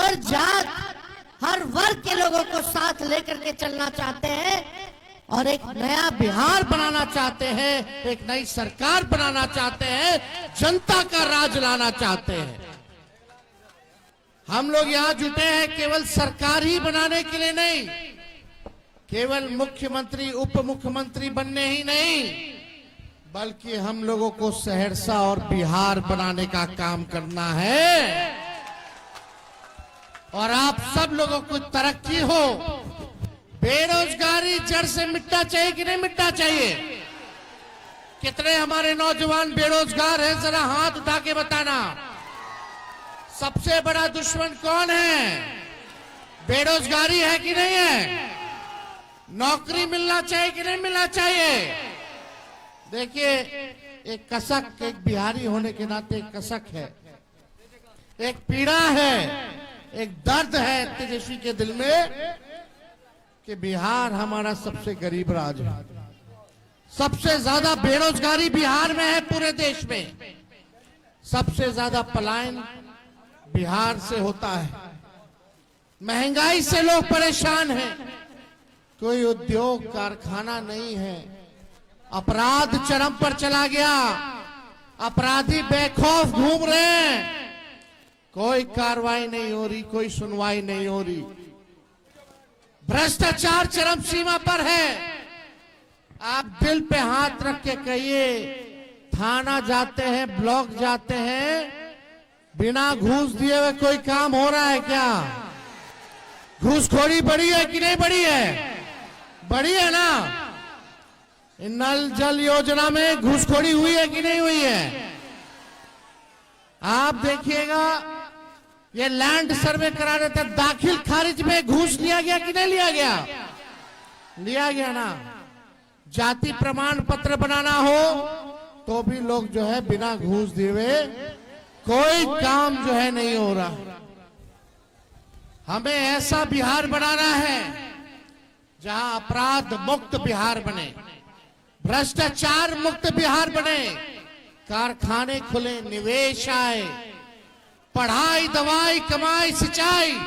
हर जात, हर वर्ग के लोगों को साथ लेकर के चलना चाहते हैं और एक नया बिहार बनाना चाहते हैं, एक नई सरकार बनाना चाहते हैं, जनता का राज लाना चाहते हैं। हम लोग यहां जुटे हैं केवल सरकार ही बनाने के लिए नहीं, केवल मुख्यमंत्री उप मुख्यमंत्री बनने ही नहीं, बल्कि हम लोगों को सहरसा और बिहार बनाने का काम करना है। और आप सब लोगों को तरक्की हो, बेरोजगारी जड़ से मिटना चाहिए कि नहीं मिटना चाहिए? कितने हमारे नौजवान बेरोजगार हैं, जरा हाथ उठा के बताना। सबसे बड़ा दुश्मन कौन है? बेरोजगारी है कि नहीं है? नौकरी मिलना चाहिए कि नहीं मिलना चाहिए? देखिए, एक कसक, एक बिहारी होने के नाते एक कसक है, एक पीड़ा है, एक दर्द है तेजस्वी के दिल में कि बिहार हमारा सबसे गरीब राज्य है। सबसे ज्यादा बेरोजगारी बिहार में है पूरे देश में। सबसे ज्यादा पलायन बिहार से होता है। महंगाई से लोग परेशान हैं, कोई उद्योग कारखाना नहीं है। अपराध चरम पर चला गया, अपराधी बेखौफ घूम रहे हैं, कोई कार्रवाई नहीं हो रही, कोई सुनवाई नहीं हो रही। भ्रष्टाचार चरम सीमा पर है। आप दिल पे हाथ रख के कहिए, थाना जाते हैं, ब्लॉक जाते हैं, बिना घूस दिए हुए कोई काम हो रहा है क्या? घूसखोरी बढ़ी है कि नहीं बढ़ी है? बढ़ी है ना? नल जल योजना में घूसखोरी हुई है कि नहीं हुई है? आप देखिएगा, ये लैंड सर्वे करा रहे थे, दाखिल खारिज में घूस लिया गया कि नहीं लिया गया? लिया गया ना। जाति प्रमाण पत्र बनाना हो तो भी लोग जो है बिना घूस दिए हुए कोई काम जो है नहीं हो रहा। हमें ऐसा बिहार बनाना है जहां अपराध मुक्त बिहार बने, भ्रष्टाचार मुक्त बिहार बने, कारखाने खुले, निवेश आए, पढ़ाई, दवाई, कमाई, सिंचाई,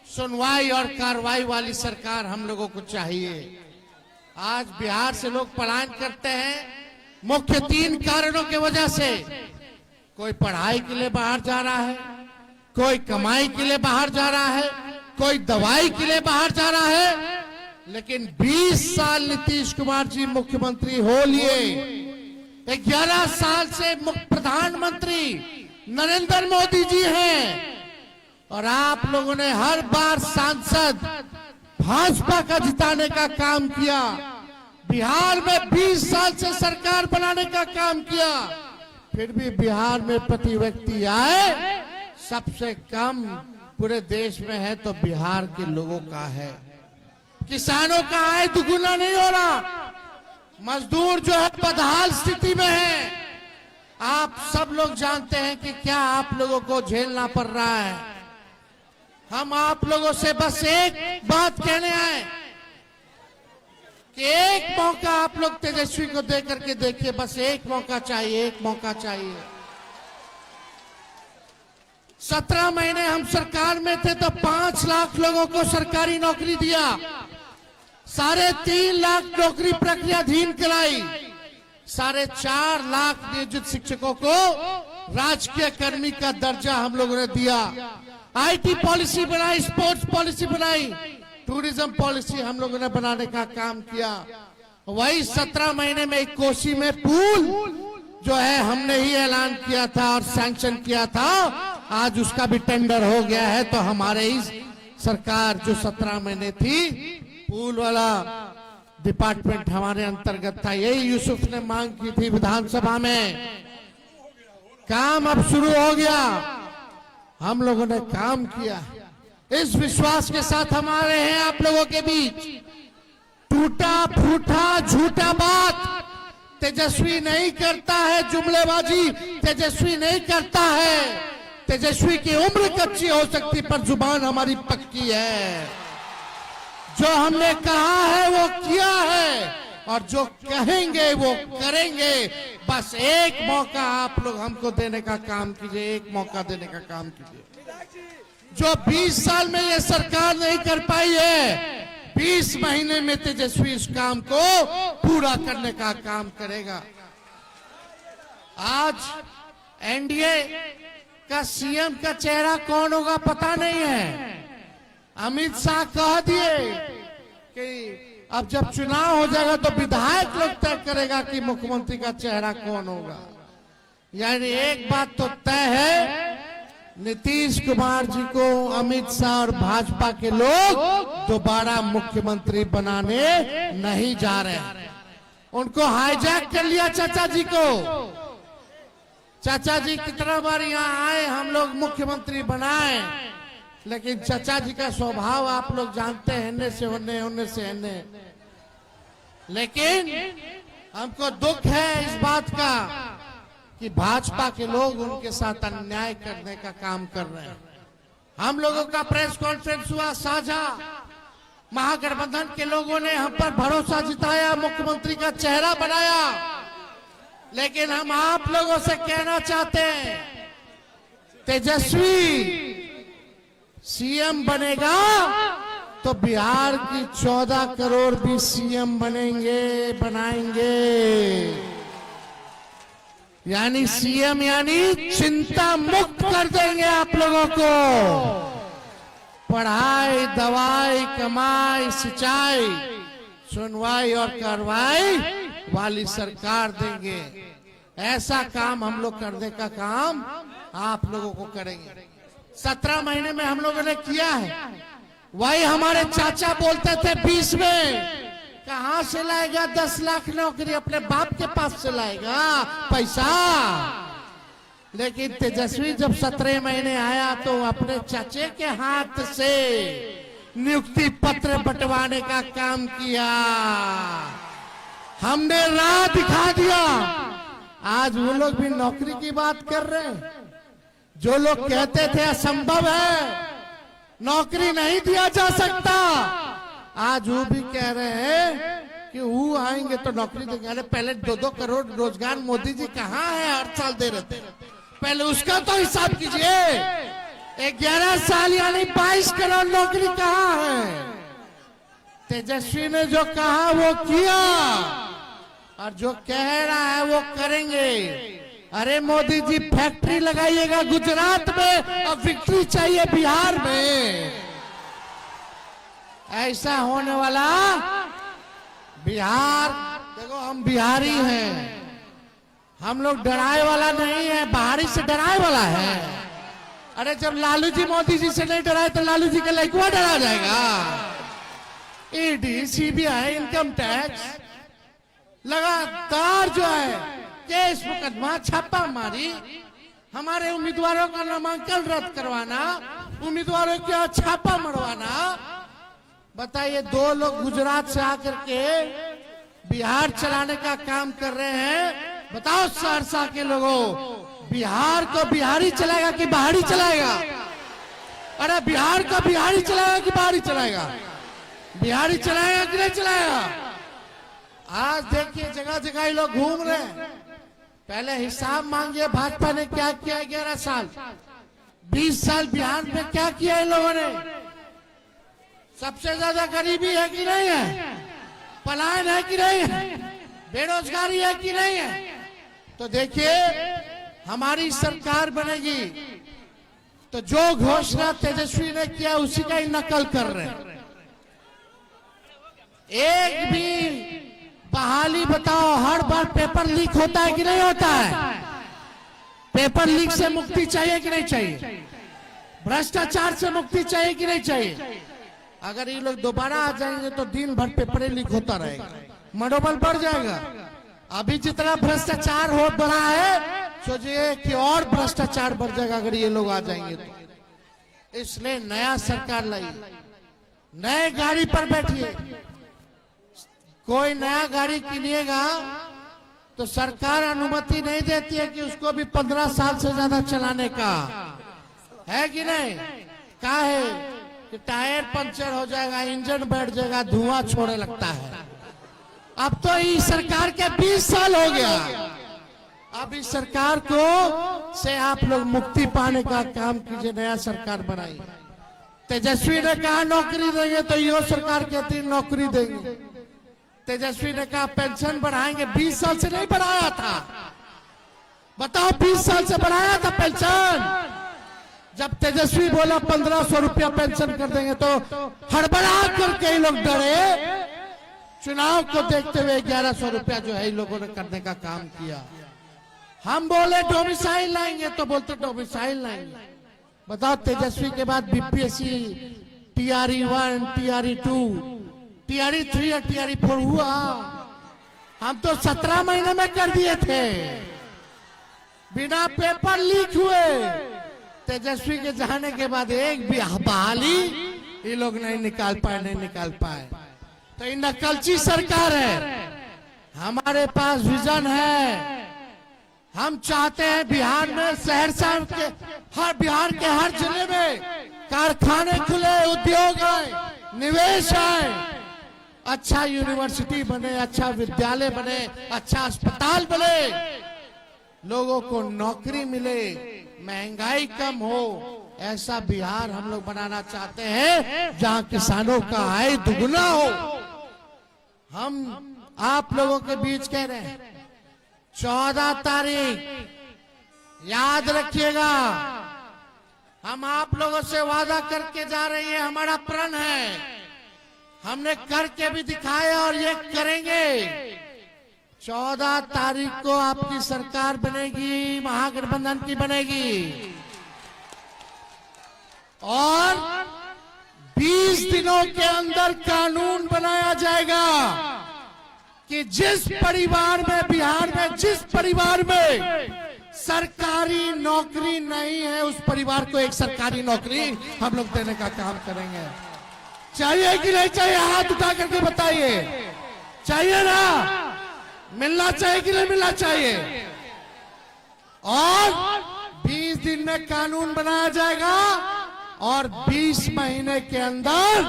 सुनवाई और कार्रवाई वाली सरकार हम लोगों को चाहिए। आज बिहार से लोग पलायन करते हैं मुख्य 3 कारणों की वजह से। कोई पढ़ाई के लिए बाहर जा रहा है, कोई कमाई के लिए बाहर जा रहा है, कोई दवाई के लिए बाहर जा रहा है। लेकिन 20 साल नीतीश कुमार जी मुख्यमंत्री हो लिए, 11 साल से प्रधानमंत्री नरेंद्र मोदी जी हैं, और आप लोगों ने हर बार सांसद भाजपा का जिताने का काम किया। बिहार में 20 साल से सरकार बनाने का काम किया, फिर भी बिहार में प्रति व्यक्ति आय सबसे कम पूरे देश में है तो बिहार के लोगों का है। किसानों का आय दुगुना नहीं हो रहा, मजदूर जो है बदहाल स्थिति में है। आप सब लोग जानते हैं कि क्या आप लोगों को झेलना पड़ रहा है। हम आप लोगों से बस एक बात कहने आए कि एक मौका आप लोग तेजस्वी को दे करके देखिए, बस एक मौका चाहिए, एक मौका चाहिए। 17 महीने हम सरकार में थे तो 5 लाख लोगों को सरकारी नौकरी दिया, 3.5 लाख नौकरी प्रक्रियाधीन कराई, 4.5 लाख नियोजित शिक्षकों को राजकीय कर्मी का दर्जा हम लोगों ने दिया। आईटी पॉलिसी बनाई, स्पोर्ट्स पॉलिसी बनाई, टूरिज्म पॉलिसी हम लोगों ने बनाने का काम किया। वही 17 महीने में एक कोसी में पुल जो है हमने ही ऐलान किया था और सैंक्शन किया था, आज उसका भी टेंडर हो गया है। तो हमारे ही सरकार जो 17 महीने थी, पुल वाला डिपार्टमेंट हमारे अंतर्गत था, यही यूसुफ ने मांग की थी विधानसभा में। काम अब शुरू हो गया, हम लोगों ने काम किया। इस विश्वास के साथ हम आ रहे हैं आप लोगों के बीच। टूटा फूटा झूठा बात तेजस्वी नहीं करता है, जुमलेबाजी तेजस्वी नहीं करता है। तेजस्वी की उम्र कच्ची हो सकती पर जुबान हमारी पक्की है। जो हमने कहा है वो किया है और जो कहेंगे वो करेंगे। बस एक मौका आप लोग हमको देने का काम कीजिए, एक मौका देने का काम कीजिए। जो 20 साल में ये सरकार नहीं कर पाई है, 20 महीने में तेजस्वी इस काम को पूरा करने का काम करेगा। आज एनडीए का सीएम का चेहरा कौन होगा पता नहीं है। अमित शाह कह दिए कि अब जब चुनाव हो जाएगा तो विधायक लोग तय करेगा कि मुख्यमंत्री का चेहरा कौन होगा। यानी एक बात तो तय है, नीतीश कुमार जी को अमित शाह और भाजपा के लोग दोबारा मुख्यमंत्री बनाने नहीं जा रहे। उनको हाईजैक कर लिया चाचा जी को। चाचा जी कितना बार यहाँ आए, हम लोग मुख्यमंत्री बनाए, लेकिन चाचा जी का स्वभाव आप लोग जानते हैं, हिन्ने से होने, होने से हिन्ने। लेकिन हमको दुख है इस बात का कि भाजपा के लोग उनके साथ अन्याय करने का काम कर रहे हैं। हम लोगों का प्रेस कॉन्फ्रेंस हुआ साझा, महागठबंधन के लोगों ने हम पर भरोसा जिताया, मुख्यमंत्री का चेहरा बनाया। लेकिन हम आप लोगों से कहना चाहते हैं, तेजस्वी सीएम बनेगा तो बिहार की 14 करोड़ भी सीएम बनाएंगे। यानी सीएम यानी चिंता मुक्त कर देंगे आप लोगों को। पढ़ाई, दवाई, कमाई, सिंचाई, सुनवाई और कार्रवाई वाली सरकार देंगे। ऐसा काम हम लोग करने का काम आप लोगों को करेंगे। 17 महीने में हम लोगों ने किया है। वही हमारे चाचा बोलते थे 20 में, कहां से लाएगा 10 लाख नौकरी, अपने बाप के पास से लाएगा पैसा। लेकिन तेजस्वी जब 17 महीने आया तो अपने चाचे के हाथ से नियुक्ति पत्र बंटवाने का काम किया। हमने राह दिखा दिया। आज वो लोग भी नौकरी की बात कर रहे हैं। जो लोग कहते थे असंभव है, नौकरी नहीं दिया जा सकता, आज वो भी कह रहे हैं कि वो आएंगे तो नौकरी देंगे। अरे पहले 2-2 करोड़ रोजगार मोदी जी कहाँ है, हर साल दे रहे थे, पहले उसका तो हिसाब कीजिए। 11 साल यानी 22 करोड़ नौकरी कहाँ है। तेजस्वी ने जो कहा वो किया और जो कह रहा है वो करेंगे। अरे मोदी जी फैक्ट्री लगाइएगा गुजरात में और विक्ट्री चाहिए बिहार में। ऐसा होने वाला बिहार, देखो हम बिहारी हैं, हम लोग डराए वाला नहीं है, बाहरी से डराए वाला है। अरे जब लालू जी मोदी जी से नहीं डराए तो लालू जी का लड़का डरा जाएगा। ईडी, सीबीआई, इनकम टैक्स लगातार जो है केस मुकदमा, छापा मारी, हमारे उम्मीदवारों का नामांकन रद्द करवाना, उम्मीदवारों के छापा मरवाना। बताइए, 2 लोग गुजरात से आकर के बिहार चलाने का काम कर रहे हैं। बताओ सहरसा के लोगों, बिहार को बिहारी चलाएगा कि बाहरी चलाएगा? अरे बिहार को बिहारी चलाएगा कि बाहरी चलाएगा? बिहारी चलाएगा कि नहीं चलाएगा? आज देखिए जगह जगह ये लोग घूम रहे हैं। पहले हिसाब मांगिए, भाजपा ने क्या किया 11 साल, 20 साल बिहार में क्या किया इन लोगों ने? सबसे ज्यादा गरीबी है कि नहीं है? पलायन है कि नहीं है? बेरोजगारी है कि नहीं है? तो देखिए, हमारी सरकार बनेगी तो जो घोषणा तेजस्वी ने किया उसी का ही नकल कर रहे हैं। एक भी बहाली बताओ, हर बार पेपर लीक होता है कि नहीं होता है? पेपर लीक से मुक्ति चाहिए कि नहीं चाहिए? भ्रष्टाचार से मुक्ति चाहिए कि नहीं चाहिए? अगर ये लोग दोबारा आ जाएंगे तो दिन भर पेपर लीक होता रहेगा, मनोबल बढ़ जाएगा। अभी जितना भ्रष्टाचार हो बढ़ा है, सोचिए कि और भ्रष्टाचार बढ़ जाएगा अगर ये लोग आ जाएंगे तो। इसलिए नया सरकार लाइए, नए गाड़ी पर बैठिए। कोई नया गाड़ी किनिएगा तो सरकार अनुमति नहीं देती है कि उसको भी 15 साल से ज्यादा चलाने का, है कि नहीं? क्या है कि टायर पंचर हो जाएगा, इंजन बैठ जाएगा, धुआं छोड़ने लगता है। अब तो इस सरकार के 20 साल हो गया। अब इस सरकार को से आप लोग मुक्ति पाने का काम कीजिए, नया सरकार बनाइए। तेजस्वी ने कहा नौकरी देंगे, तो यो सरकार कहती है नौकरी देंगे। तेजस्वी ने कहा पेंशन बढ़ाएंगे, 20 साल से नहीं बढ़ाया था। बताओ 20 साल से बढ़ाया था पेंशन। जब तेजस्वी बोला 1500 रुपया पेंशन कर देंगे, तो हड़बड़ा कर कई लोग डरे। चुनाव को देखते हुए 1100 रुपया जो है इन लोगों ने करने का काम किया। हम बोले डोमिसाइल लाएंगे, तो बोलते डोमिसाइल लाएंगे। बताओ तेजस्वी के बाद बीपीएससी टीआरई 1, टीआरई 2, टीआरई 3 और टीआरई 4 हुआ। हम तो 17 महीने में कर दिए थे, बिना पेपर लीक हुए। तेजस्वी के जाने के बाद एक भी बहाली ये लोग नहीं निकाल पाए। तो ये नकलची सरकार है। हमारे पास विजन है। हम चाहते हैं बिहार में, सहरसा के बिहार के हर जिले में कारखाने खुले, उद्योग आए, निवेश आए, अच्छा यूनिवर्सिटी बने, अच्छा विद्यालय बने, अच्छा अस्पताल बने, लोगों को नौकरी मिले, महंगाई कम हो। ऐसा बिहार हम लोग बनाना चाहते हैं जहां किसानों का आय दुगुना हो। हम आप लोगों के बीच कह रहे हैं 14 तारीख याद रखिएगा। हम आप लोगों से वादा करके जा रहे हैं, हमारा प्रण है, हमने करके भी दिखाया और ये करेंगे। 14 तारीख को आपकी सरकार बनेगी, महागठबंधन की बनेगी, और 20 दिनों के अंदर कानून बनाया जाएगा कि जिस परिवार में, बिहार में जिस परिवार में सरकारी नौकरी नहीं है, उस परिवार को एक सरकारी नौकरी हम लोग देने का काम करेंगे। चाहिए कि नहीं चाहिए? हाथ उठा करके बताइए। चाहिए ना? मिलना चाहिए कि नहीं मिलना चाहिए? और 20 दिन में कानून बनाया जाएगा और 20 महीने के अंदर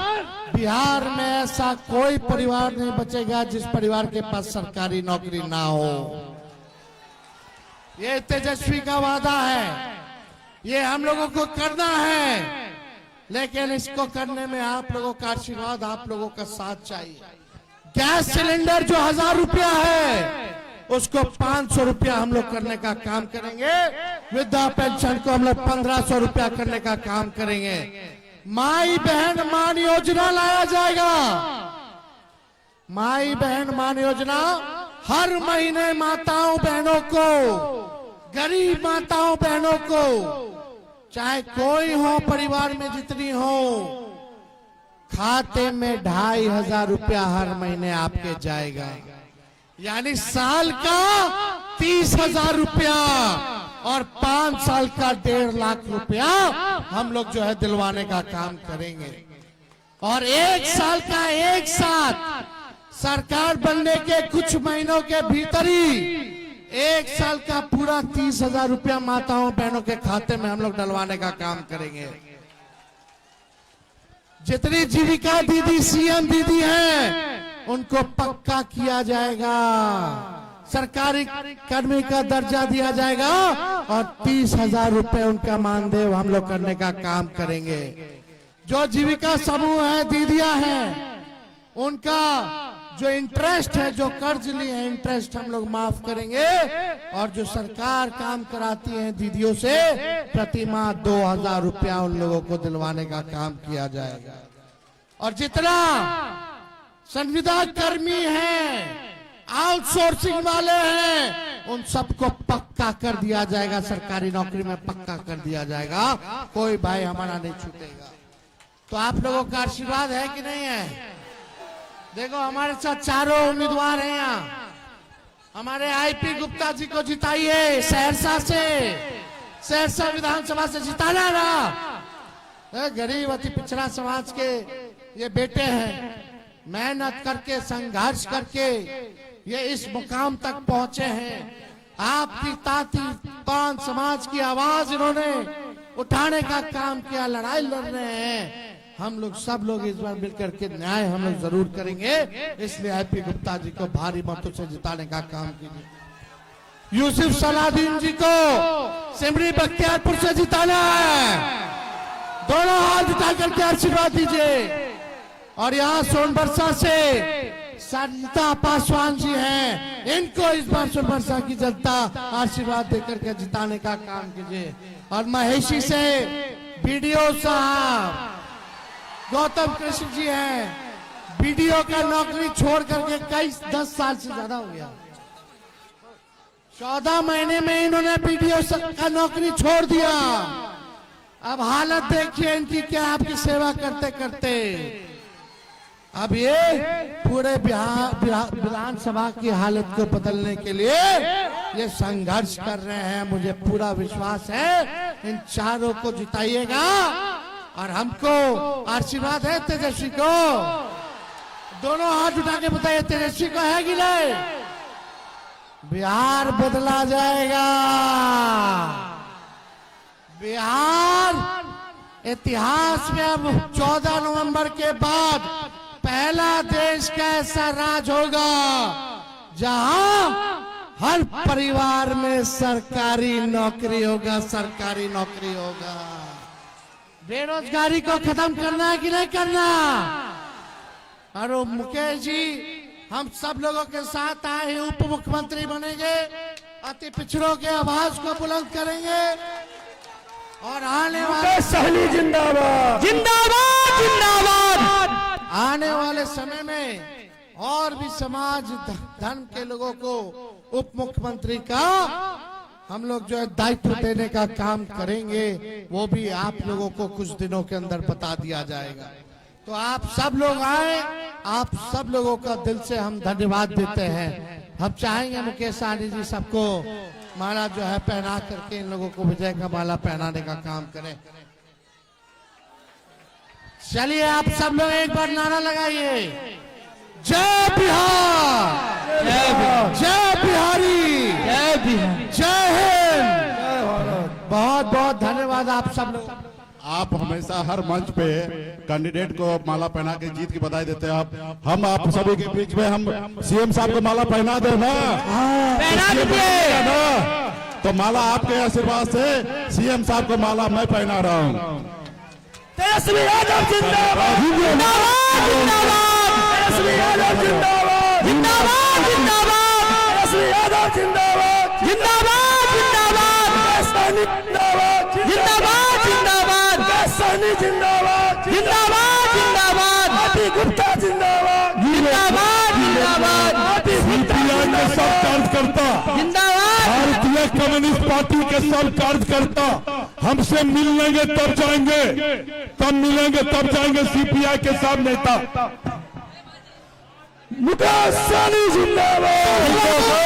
बिहार में ऐसा कोई परिवार नहीं बचेगा जिस परिवार के पास सरकारी नौकरी ना हो। ये तेजस्वी का वादा है, ये हम लोगों को करना है, लेकिन इसको करने में आप लोगों का आशीर्वाद, आप लोगों का साथ चाहिए। गैस सिलेंडर जो 1000 रुपया है, उसको 500 रुपया हम लोग करने का काम करेंगे। वृद्धा पेंशन को हम लोग 1500 रुपया करने का काम करेंगे। माई बहन मान योजना लाया जाएगा। माई बहन मान योजना हर महीने माताओं बहनों को, गरीब माताओं बहनों को, चाहे कोई हो परिवार में जितनी हो, खाते में 2500 रुपया हर महीने आपके जाएगा। यानी साल का 30,000 रुपया और 5 साल का 1.5 लाख रुपया हम लोग जो है दिलवाने का काम करेंगे। और 1 साल का एक साथ सरकार बनने के कुछ महीनों के भीतर ही 1 साल का पूरा 30,000 रुपया माताओं बहनों के खाते में हम लोग डलवाने का काम करेंगे। जितनी जीविका दीदी, सीएम दीदी हैं, उनको पक्का किया जाएगा, सरकारी कर्मी का दर्जा दिया जाएगा और 30,000 रुपए उनका मानदेय हम लोग करने का काम करेंगे। जो जीविका समूह है, दीदियां हैं, उनका जो इंटरेस्ट है, जो कर्ज लिए हैं, इंटरेस्ट हम लोग माफ करेंगे। और जो सरकार काम कराती है दीदियों से, प्रति माह 2000 रुपया उन लोगों को दिलवाने का काम किया जाएगा। और जितना संविदा कर्मी हैं, आउटसोर्सिंग वाले हैं, उन सबको पक्का कर दिया जाएगा, सरकारी नौकरी में पक्का कर दिया जाएगा। कोई भाई हमारा नहीं छूटेगा। तो आप लोगों का आशीर्वाद है कि नहीं है? देखो हमारे साथ चारों उम्मीदवार हैं यहाँ। हमारे आईपी गुप्ता जी को जिताइए सहरसा से, सहरसा विधानसभा से जिताना ना। गरीब अति पिछड़ा समाज के ये बेटे हैं, मेहनत करके, संघर्ष करके ये इस मुकाम तक पहुंचे हैं। आपकी ताती पान समाज की आवाज इन्होंने उठाने का काम किया, लड़ाई लड़ रहे हैं। हम लोग सब लोग इस बार मिलकर के न्याय हम लोग जरूर करेंगे। इसलिए आईपी गुप्ता जी को भारी मतों से जिताने का काम कीजिए। यूसुफ सलाउद्दीन जी को सिमरी बख्तियारपुर से जिताना है। दोनों हाथ उठा करके आशीर्वाद दीजिए। और यहाँ सोनबरसा से संता पासवान जी हैं, इनको इस बार सोनबरसा की जनता आशीर्वाद देकर के जिताने का काम कीजिए। और महेशी से बीडीओ साहब गौतम कृष्ण जी हैं, बीडीओ का नौकरी छोड़ करके कई 10 साल से ज्यादा हो गया, 14 महीने में इन्होंने बीडीओ का नौकरी छोड़ दिया। अब हालत देखिए इनकी क्या, आपकी सेवा करते करते। अब ये पूरे बिहार विधानसभा की हालत को बदलने के लिए ये संघर्ष कर रहे हैं। मुझे पूरा विश्वास है इन चारों को जिताइएगा। और हमको आशीर्वाद है तेजस्वी को, दोनों हाथ उठा के बताइए तेजस्वी को है कि नहीं? बिहार बदला जाएगा। बिहार इतिहास में अब 14 नवंबर के बाद पहला देश का ऐसा राज होगा जहां हर परिवार में सरकारी नौकरी होगा, सरकारी नौकरी होगा। बेरोजगारी को खत्म करना है कि नहीं करना? और मुकेश जी, हम सब लोगों के साथ आए उप मुख्यमंत्री बनेंगे, अति पिछड़ों के आवाज को बुलंद करेंगे। और आने वाले सहनी जिंदाबाद, जिंदाबाद, जिंदाबाद। आने वाले समय में और भी समाज धर्म के लोगों को उप मुख्यमंत्री का हम लोग जो है दायित्व देने का काम करेंगे, वो भी आप लोगों को कुछ दिनों के अंदर बता दिया जाएगा। तो आप सब लोग आए, आप सब लोगों का दिल से हम धन्यवाद देते हैं। हम चाहेंगे मुकेश सहनी जी सबको माला जो है पहना करके इन लोगों को विजय का माला पहनाने का काम करें। चलिए आप सब लोग एक बार नारा लगाइए, जय बिहार, जय बिहारी, जय बिहार, जय हिंद। बहुत बहुत धन्यवाद आप सब लोग। आप हमेशा हर मंच पे कैंडिडेट को माला पहना के जीत की बधाई देते हैं। हम आप सभी के बीच में हम सीएम साहब को माला पहना दे ना, पहना दीजिए ना, तो माला आपके आशीर्वाद से सीएम साहब को माला मैं पहना रहा हूँ। तेजस्वी यादव जिंदाबाद, जिंदाबाद, जिंदाबाद। तेजस्वी यादव जिंदाबाद, जिंदाबाद, जिंदाबाद। तेजस्वी यादव जिंदाबाद, जिंदाबाद, जिंदाबाद। सहनी जिंदाबाद, जिंदाबाद, जिंदाबाद। सहनी जिंदाबाद, जिंदाबाद, जिंदाबाद। आदि गुप्ता जिंदाबाद, जिंदाबाद, जिंदाबाद। सीपीआई के सब कार्यकर्ता, जिंदाबाद। भारतीय कम्युनिस्ट पार्टी के सब कार्यकर्ता हमसे मिल लेंगे तब जाएंगे, तब मिलेंगे तब जाएंगे। सीपीआई के सब नेता मुकेश सहनी जिंदाबाद।